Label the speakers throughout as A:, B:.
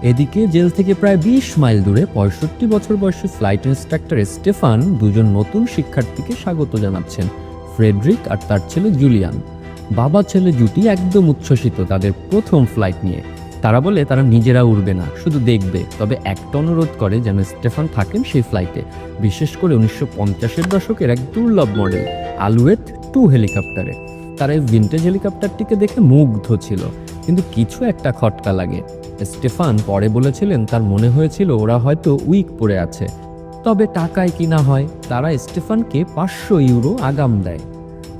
A: এদিকে জেল থেকে প্রায় ২০ মাইল দূরে ৬৫ বছর বয়সী ফ্লাইট ইন্সট্রাক্টর স্টেফান দুজন নতুন শিক্ষার্থীকে স্বাগত জানাচ্ছেন, ফ্রেডরিক আর তার ছেলে জুলিয়ান। বাবা ছেলে জুটি একদম উচ্ছ্বসিত তাদের প্রথম ফ্লাইট নিয়ে। তারা বলে তারা নিজেরা উড়বে না, শুধু দেখবে, তবে একটা অনুরোধ করে যেন স্টেফান থাকেন সেই ফ্লাইটে, বিশেষ করে ১৯৫০-এর দশকের এক দুর্লভ মডেল আলুয়েট 2 হেলিকপ্টারে। তারা এই ভিন্টেজ হেলিকপ্টারটিকে দেখে মুগ্ধ ছিল, কিন্তু কিছু একটা খটকা লাগে। স্টেফান পরে বলেছিলেন তার মনে হয়েছিল ওরা হয়তো উইক পড়ে আছে। তবে টাকায় কিনা হয়, তারা স্টেফানকে ৫০০ ইউরো আগাম দেয়।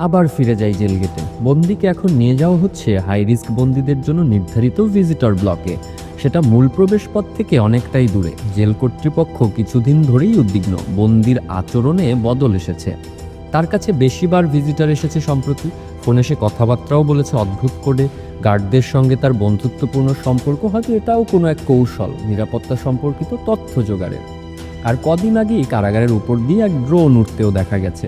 A: আবার ফিরে যায় জেল গেটে। বন্দিকে এখন নিয়ে যাওয়া হচ্ছে হাই রিস্ক বন্দীদের জন্য নির্ধারিত ভিজিটর ব্লকে। সেটা মূল প্রবেশ পথ থেকে অনেকটাই দূরে। জেল কর্তৃপক্ষ কিছুদিন ধরেই উদ্বিগ্ন, বন্দির আচরণে বদল এসেছে। তার কাছে বেশিবার ভিজিটর এসেছে সম্প্রতি, ফোনে সে কথাবার্তাও বলেছে অদ্ভুত করে। গার্ডদের সঙ্গে তার বন্ধুত্বপূর্ণ সম্পর্ক, হয়তো এটাও কোনো এক কৌশল নিরাপত্তা সম্পর্কিত তথ্য জোগাড়ের। আর কদিন আগেই কারাগারের উপর দিয়ে এক ড্রোন উঠতেও দেখা গেছে।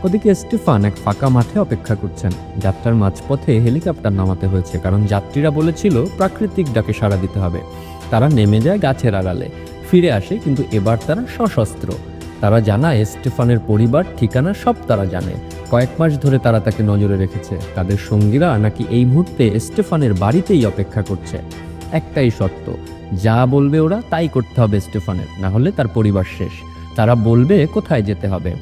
A: ওদিকে স্টেফান এক ফাঁকা মাঠে অপেক্ষা করছেন। যাত্রার মাঝপথে হেলিকপ্টার নামাতে হয়েছে, কারণ যাত্রীরা বলেছিল প্রাকৃতিক ডাকে সাড়া দিতে হবে। তারা নেমে যায় গাছের আড়ালে, ফিরে আসে, কিন্তু এবার তারা সশস্ত্র। তারা জানায় স্টেফানের পরিবার, ঠিকানা সব তারা জানে। কয়েক মাস ধরে তারা তাকে নজরে রেখেছে। তাদের সঙ্গীরা নাকি এই মুহূর্তে স্টেফানের বাড়িতেই অপেক্ষা করছে। একটাই শর্ত, যা বলবে ওরা তাই করতে হবে স্টেফানের, না হলে তার পরিবার শেষ। তারা বলবে কোথায় যেতে হবে,